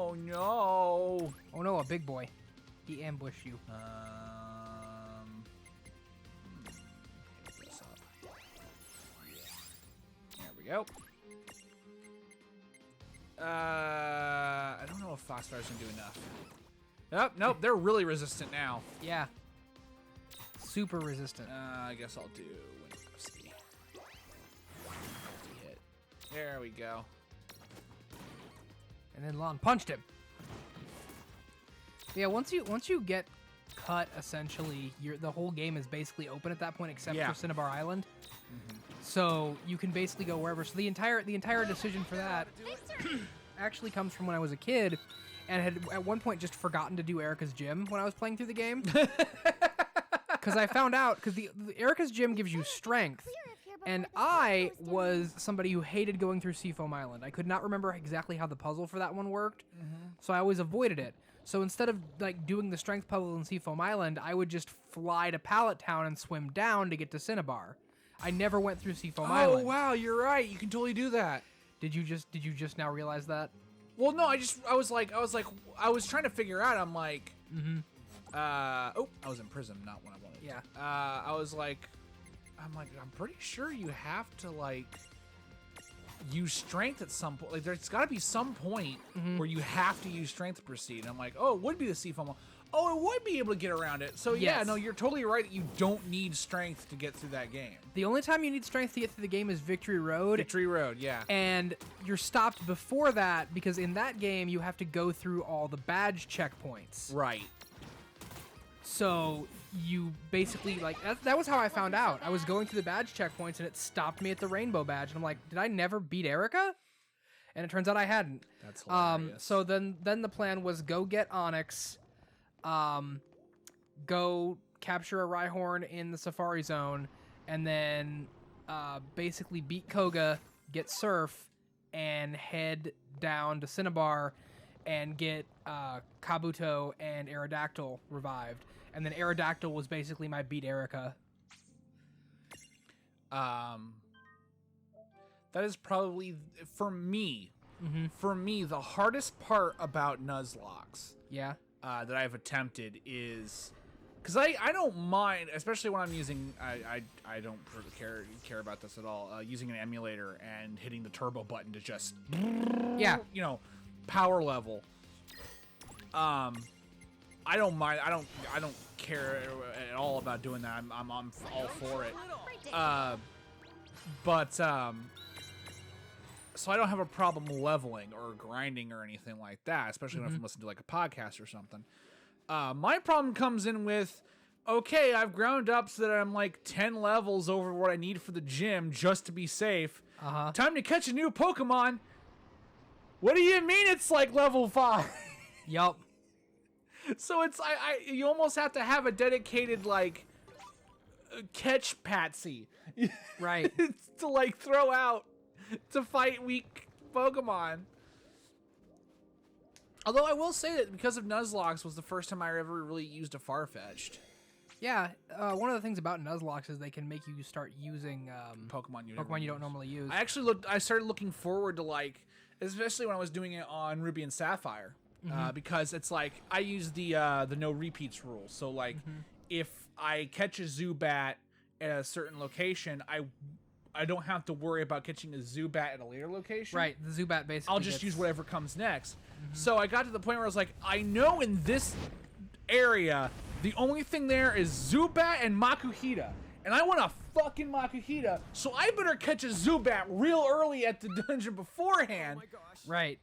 Oh no! Oh no, a big boy. He ambushed you. Get this up. There we go. I don't know if Foxfire's gonna do enough. Nope, they're really resistant now. Yeah. Super resistant. I guess I'll do Wind hit. There we go. And then Lon punched him. Yeah, once you get cut, essentially, the whole game is basically open at that point, except for Cinnabar Island. So you can basically go wherever. So the entire decision for that actually comes from when I was a kid, and had at one point just forgotten to do Erica's gym when I was playing through the game. Because I found out, because the Erica's gym gives you strength, and I was somebody who hated going through Seafoam Island. I could not remember exactly how the puzzle for that one worked, so I always avoided it. So instead of like doing the strength puzzle in Seafoam Island, I would just fly to Pallet Town and swim down to get to Cinnabar. I never went through Seafoam Island. Oh wow, you're right. You can totally do that. Did you just now realize that? Well, no, I was trying to figure out. I'm like, I was in prison, not when I wanted. Yeah. I'm pretty sure you have to like use strength at some point. Like, there's got to be some point where you have to use strength to proceed. And I'm like, oh, it would be the Seafoam. Oh, it would be able to get around it. So yeah, no, you're totally right that you don't need strength to get through that game. The only time you need strength to get through the game is Victory Road. Victory Road, yeah. And you're stopped before that because in that game you have to go through all the badge checkpoints. Right. So you basically, like, that was how I found out. I was going through the badge checkpoints and it stopped me at the rainbow badge. And I'm like, did I never beat Erica? And it turns out I hadn't. That's hilarious. So then the plan was go get Onyx, go capture a Rhyhorn in the Safari Zone, and then basically beat Koga, get Surf, and head down to Cinnabar and get Kabuto and Aerodactyl revived. And then Aerodactyl was basically my beat Erica. That is probably, for me, the hardest part about Nuzlocke. Yeah. That I've attempted is, because I don't mind, especially when I'm using, I don't really care about this at all, using an emulator and hitting the turbo button to just, power level. I don't mind. I don't care at all about doing that. I'm all for it. So I don't have a problem leveling or grinding or anything like that, especially when I'm listening to like a podcast or something. My problem comes in with, okay, I've ground up so that I'm like 10 levels over what I need for the gym just to be safe. Time to catch a new Pokemon. What do you mean it's like level 5? Yup. So it's you almost have to have a dedicated like catch Patsy, Right? to like throw out to fight weak Pokemon. Although I will say that because of Nuzlocke was the first time I ever really used a Farfetch'd. Yeah, one of the things about Nuzlocke is they can make you start using Pokemon you don't normally use. I started looking forward to, like, especially when I was doing it on Ruby and Sapphire, because it's like I use the no repeats rule. So like, if I catch a Zubat at a certain location, I don't have to worry about catching a Zubat at a later location. Right, the Zubat basically. I'll just use whatever comes next. So I got to the point where I was like, I know in this area, the only thing there is Zubat and Makuhita. And I want a fucking Makuhita, so I better catch a Zubat real early at the dungeon beforehand. Oh my gosh. Right.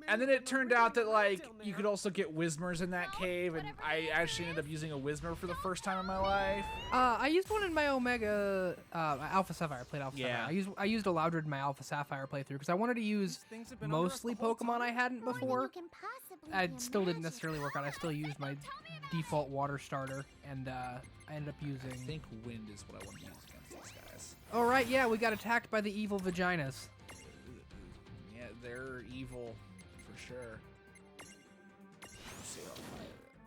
And then it turned out that, like, you could also get Whismers in that cave, and I actually ended up using a Whismer for the first time in my life. I used one in my Omega Alpha Sapphire. I played Alpha Sapphire. I used a Loudred in my Alpha Sapphire playthrough because I wanted to use mostly Pokemon I hadn't before. I still didn't necessarily work out. I still used my default water starter, and I ended up using... I think Wind is what I want to use against these guys. Oh, right, yeah, we got attacked by the evil vaginas. Yeah, they're evil. For sure.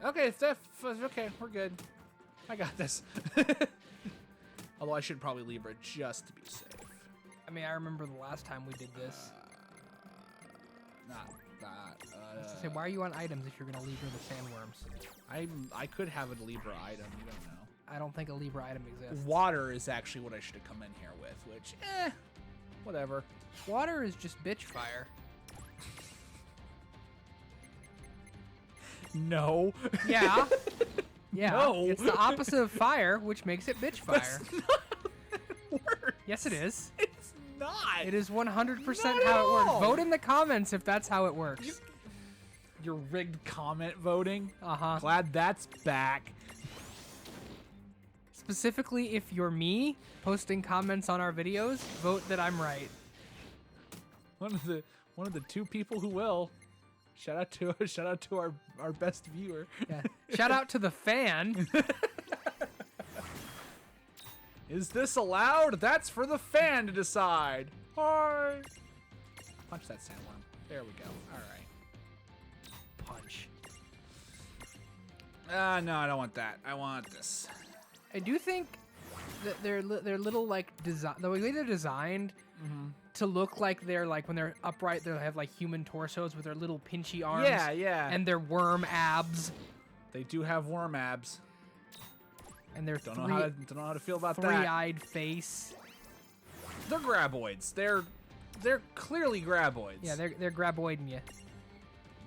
Okay, Steph. Okay, we're good. I got this. Although I should probably leave her just to be safe. I mean, I remember the last time we did this. Say, why are you on items if you're gonna Libra the sandworms? I could have a Libra item. You don't know. I don't think a Libra item exists. Water is actually what I should have come in here with, which, whatever. Water is just bitch fire. No. Yeah. Yeah. No. It's the opposite of fire, which makes it bitch fire. That's not how it works. Yes, it is. It's not. It is 100% Not how at it works. all. Vote in the comments if that's how it works. Your rigged comment voting. Uh-huh. Glad that's back. Specifically, if you're me posting comments on our videos, vote that I'm right. One of the two people who will. Shout out to our best viewer. Yeah. Shout out to the fan. Is this allowed? That's for the fan to decide. Hi. Punch that sandworm. There we go. All right. Punch. No, I don't want that. I want this. I do think that their little like design, the way they're designed to look like they're like when they're upright, they have like human torsos with their little pinchy arms. Yeah, yeah. And their worm abs. They do have worm abs. And their Don't know how to feel about that. three-eyed face. They're graboids. They're clearly graboids. Yeah, they're graboiding you.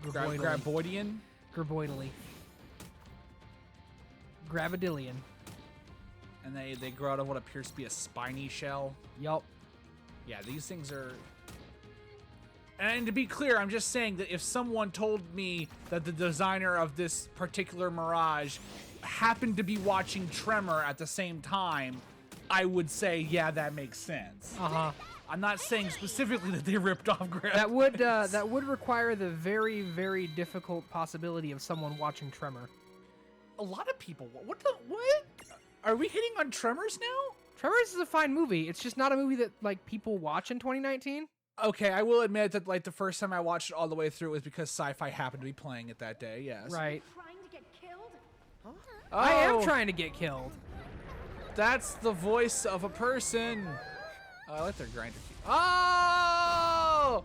Graboidian. Graboidally. Gravidillion. And they grow out of what appears to be a spiny shell. Yup. Yeah, these things are... And to be clear, I'm just saying that if someone told me that the designer of this particular Mirage happened to be watching Tremor at the same time, I would say, yeah, that makes sense. Uh-huh. I'm not saying specifically that they ripped off Graboids. That would require the very, very difficult possibility of someone watching Tremor. A lot of people... What? Are we hitting on Tremors now? Tremors is a fine movie. It's just not a movie that like people watch in 2019. Okay, I will admit that like the first time I watched it all the way through was because Sci-Fi happened to be playing it that day. Yes. Right. Trying to get killed? Oh, I am trying to get killed. That's the voice of a person. I like their grinder. Oh!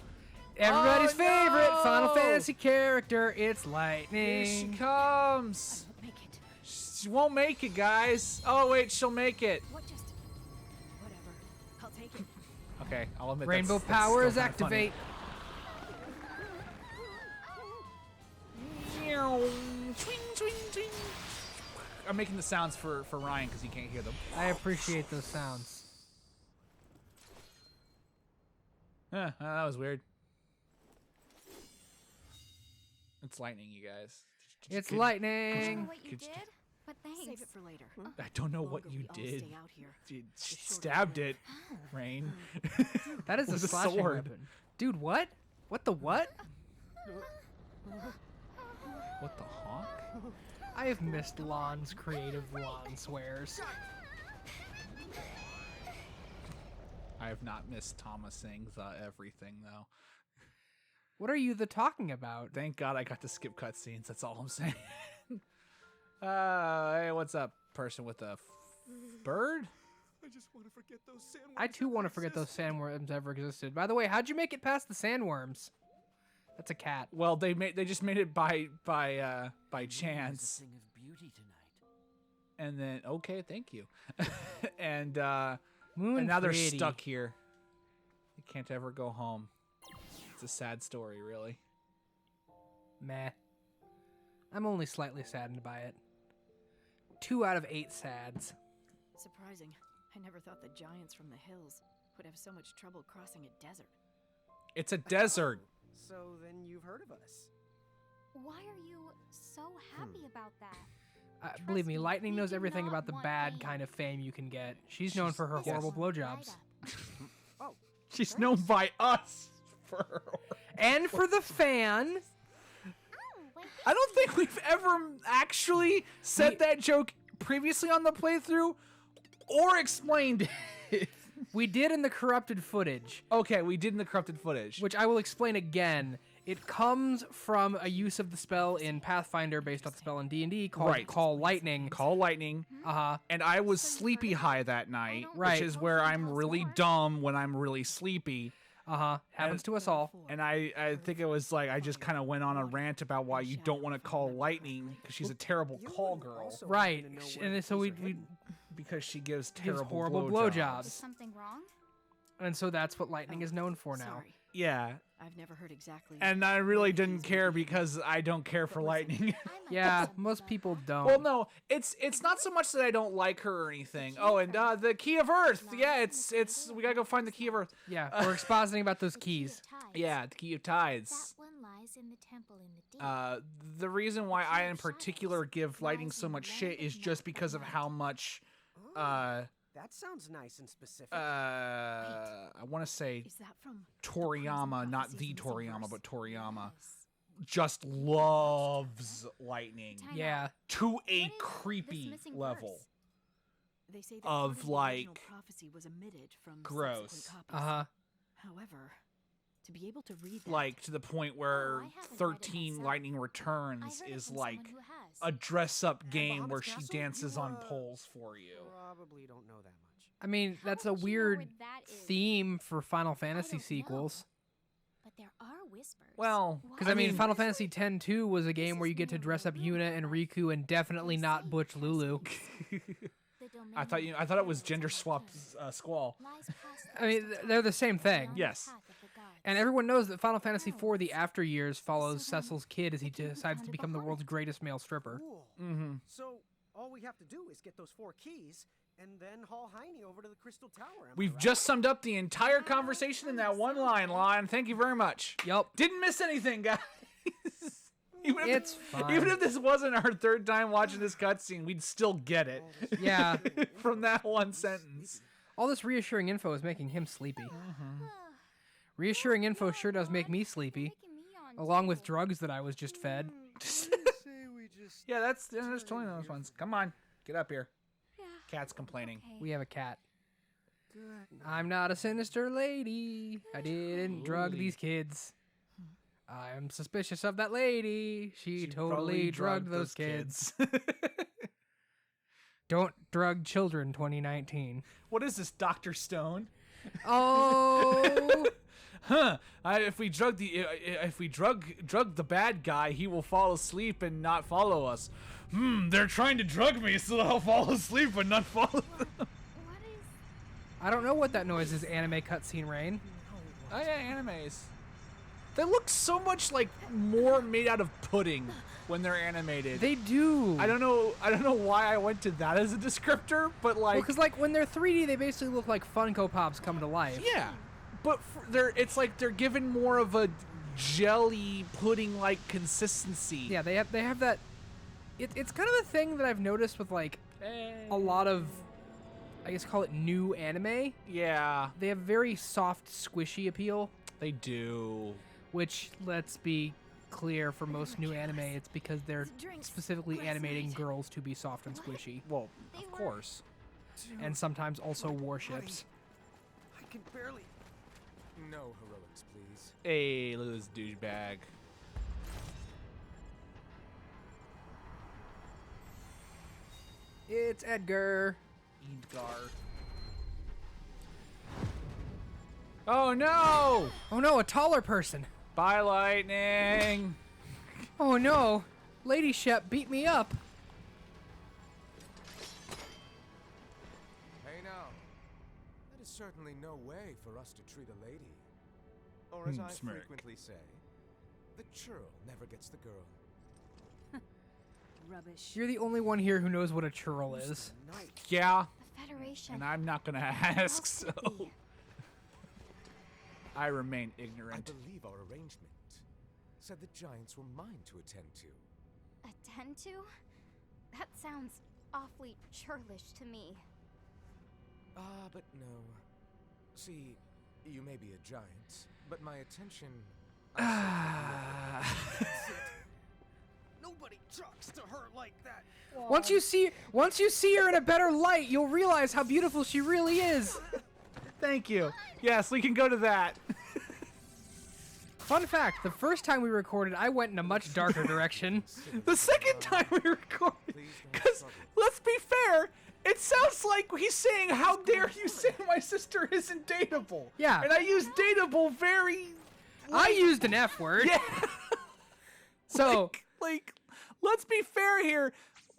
Everybody's favorite no! Final Fantasy character. It's Here Lightning. she comes. I won't make it. She won't make it, guys. Oh wait, she'll make it. What just... Whatever. I'll take it. Okay, I'll admit Rainbow that's powers still kinda funny. activate. Swing, swing, swing. I'm making the sounds for Ryan because he can't hear them. I appreciate those sounds. That was weird. It's lightning, you guys. It's I lightning. don't know what you Could you- did, but thanks. Save it for later. I don't know what Longer you we all did. stay out here. You the shorter stabbed the it, Rain. That is a With a slashing sword. weapon. Dude, what? What the what? What the honk? I have missed Lon's creative Lon swears. I have not missed Thomas saying the everything though. What are you talking about? Thank God I got to skip cutscenes. That's all I'm saying. Hey, what's up, person with a bird? I just want to forget those sandworms. I too want to forget those sandworms ever existed. By the way, how'd you make it past the sandworms? That's a cat. Well, they just made it by chance. Thing of beauty tonight. And then okay, thank you. and Moon and now they're pretty. stuck here. They can't ever go home. It's a sad story, really. Meh. I'm only slightly saddened by it. 2 out of 8 sads. Surprising. I never thought the giants from the hills would have so much trouble crossing a desert. It's a desert. So then you've heard of us. Why are you so happy about that? Believe me, Trust me, Lightning we knows do everything not about the want bad pain. kind of fame you can get. She's known for her This horrible one, right blowjobs. up. Oh, She's known by us for her. And for the fan. Oh, wait, I don't think we've ever actually said that joke previously on the playthrough or explained it. We did in the corrupted footage, Okay, we did in the corrupted footage. which I will explain again. It comes from a use of the spell in Pathfinder based off the spell in D&D called Right. Call Lightning. Call lightning. Uh-huh. And I was sleepy high that night, Right. which is where I'm really dumb when I'm really sleepy. Happens to us all. And I think it was like I just kind of went on a rant about why you don't want to call Lightning because she's a terrible call girl. Right. And so we because she gives gives terrible horrible blowjobs. Something wrong? And so that's what Lightning is known for now. Sorry. Yeah. I've never heard exactly. And I really didn't care because I don't care for Lightning. Yeah, most people don't. Well, no, it's not so much that I don't like her or anything. Oh, and the Key of Earth. Yeah, it's we gotta go find the Key of Earth. Yeah, we're expositing about those keys. Yeah, the Key of Tides. That one lies in the temple in the deep. The reason why I in particular give Lightning so much shit is just because of how much That sounds nice and specific. I want to say Is that from Toriyama, not the Prophecies Toriyama, Missing but Verse? Toriyama, Yes. just loves Lightning Time Yeah. out. to What a is creepy this missing level. verse? They say that Of, part the original like, prophecy was omitted from gross. subsequent copies. Uh-huh. However, to be able to read that, Like to the point where I haven't read it 13 myself. Lightning I Returns heard it is from like someone who has. a dress-up game Bahamut's where she Castle? dances You, on poles for you. Probably don't know that much. I mean, How that's a would you know weird where that is? theme for Final Fantasy don't know. sequels. But there are whispers. Well, Because I mean, Final Fantasy X-2 was a game where you get to dress up Yuna and Riku and definitely not Butch Lulu. I thought it was gender swap Squall. I mean, they're the same thing. Yes. And everyone knows that Final Fantasy IV: The After Years follows Cecil's kid as he decides to become the world's greatest male stripper. Cool. Mm-hmm. So all we have to do is get those 4 keys and then haul Heine over to the Crystal Tower. Am I We've right? just summed up the entire conversation in that one line, Lon. Thank you very much. Yup. Didn't miss anything, guys. It's fine. Even if this wasn't our third time watching this cutscene, we'd still get it Yeah. from that one sentence. All this reassuring info is making him sleepy. Reassuring info sure does make me sleepy, along with drugs that I was just fed. Yeah, there's totally those ones. Come on, get up here. Cat's complaining. We have a cat. I'm not a sinister lady. I didn't drug these kids. I'm suspicious of that lady. She totally drugged those kids. Don't drug children 2019. What is this, Dr. Stone? Oh, Huh? If we drug the bad guy, he will fall asleep and not follow us. They're trying to drug me, so I'll fall asleep and not follow them. What is... I don't know what that noise is. Anime cutscene rain. Oh yeah, animes. They look so much like more made out of pudding when they're animated. They do. I don't know why I went to that as a descriptor, but like, Because like when they're 3D, they basically look like Funko Pops come to life. yeah, but it's like they're given more of a jelly pudding-like consistency. Yeah, they have that. It's kind of a thing that I've noticed with like a lot of, I guess call it new anime. Yeah, They have very soft, squishy appeal, they do. which, let's be clear, for most new anime, it's because they're specifically animating girls to be soft and squishy, Well, of course. and sometimes also warships. I can barely. No heroics, please. Hey, look at this douchebag. It's Edgar. Edgar. Oh no! Oh no, a taller person. Bye, Lightning. Oh no, Lady Shep beat me up. Hey now. That is certainly no way for us to treat a lady. Or as I smirk. frequently say, the churl never gets the girl. rubbish. You're the only one here who knows what a churl is. Night. Yeah, The Federation. and I'm not gonna ask, Else so would be. I remain I ignorant. believe our arrangement said the giants were mine to attend to. Attend to? That sounds awfully churlish to me. Ah, but no. See, you may be a giant, but my attention... Nobody talks to her like that. Once you see her in a better light, you'll realize how beautiful she really is. Thank you. Yes, we can go to that. Fun fact, the first time we recorded, I went in a much darker direction. The second time we recorded, Please don't because struggle. let's be fair, it's sounds like he's saying, how dare you say my sister isn't dateable? Yeah. And I use dateable very... I used an F word. Yeah. So... like, let's be fair here.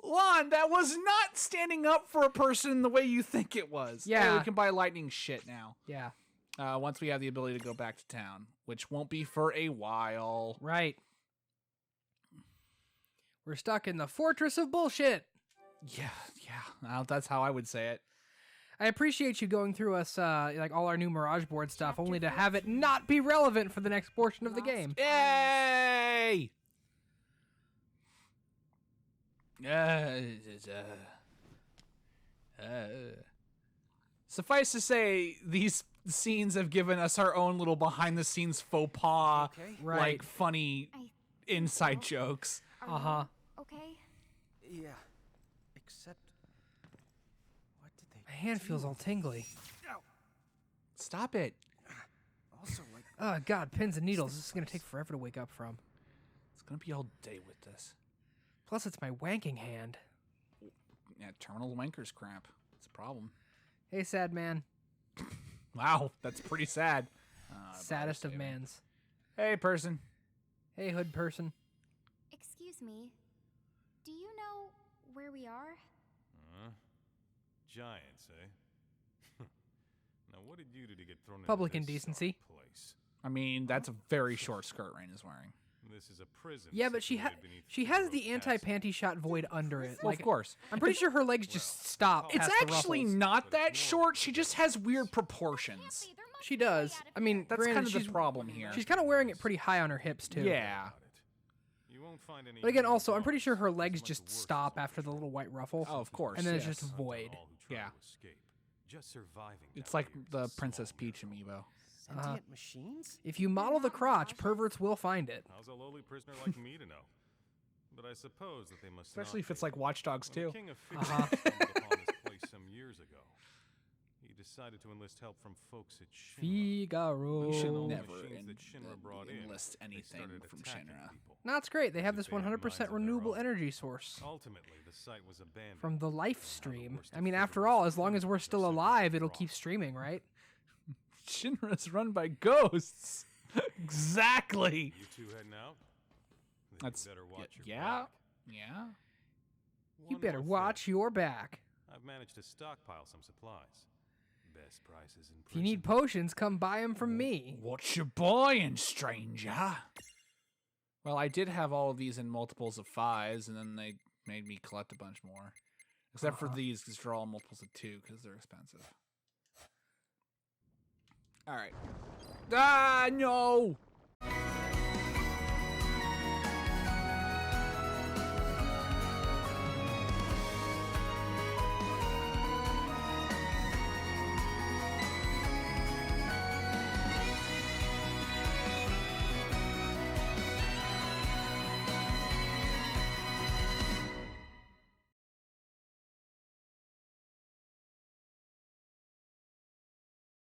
Lon, that was not standing up for a person the way you think it was. Yeah. Hey, we can buy lightning shit now. Yeah. Once we have the ability to go back to town, which won't be for a while. Right. We're stuck in the fortress of bullshit. Yeah. That's how I would say it. I appreciate you going through us, like all our new Mirage board stuff, only to have it not be relevant for the next portion of the game. Yay! Suffice to say, these scenes have given us our own little behind-the-scenes faux pas, Right. like funny inside jokes. Uh-huh. Okay. Yeah. Except, what did they? My hand feels all tingly. Stop it. Also, like, Oh, God, pins and needles. This is going to take forever to wake up from. It's gonna be all day with this. Plus, it's my wanking hand. Yeah, terminal wanker's cramp. It's a problem. Hey, sad man. Wow, that's pretty sad. Saddest of mans. Hey, person. Hey, hood person. Excuse me. Do you know where we are? Giants, eh? Now, what did you do to get thrown Public into this indecency. sorry place? I mean, that's a very short skirt Rain is wearing. This is a prison. Yeah, but she has the anti-panty shot void under it. Well, Like, of course. I'm pretty sure her legs just stop. It's past the actually ruffles. not that short. She just has weird proportions. She does. I mean, That's granted, kind of the she's- problem here. She's kind of wearing it pretty high on her hips too. Yeah. You won't find any. But again, also, I'm pretty sure her legs just stop after the little white ruffle. Oh, of course. And then it's yes. just void. Yeah. Just surviving. It's down like here the is so Princess miserable. Peach amiibo. sentient machines? If you model the crotch, perverts will find it. How's a lowly prisoner like me to know? But I suppose that they must. Especially not if it's be. like Watch Dogs When 2. the King of Fiction stumbled upon this place some years ago, he decided to enlist help from folks at Shinra. Figaro. You should All the never machines that Shinra brought in, enlist they anything started from attacking Shinra. people. No, it's great. They have As this if they had 100% minds of their renewable own. energy source Ultimately, the site was abandoned. from the life Now the stream. worst I mean, of after Shinra's all, as long as we're criminals are still simply alive, it'll wrong. keep streaming, right? Shinra's run by ghosts. Exactly. You two heading out? Then That's you better watch your yeah. back. Yeah. You One better more thing. watch your back. I've managed to stockpile some supplies. Best prices in If you need prison. potions, come buy them from me. What you buying, stranger? Well, I did have all of these in multiples of 5s, and then they made me collect a bunch more. Except for these, because they're all multiples of 2, because they're expensive. All right. Ah, no!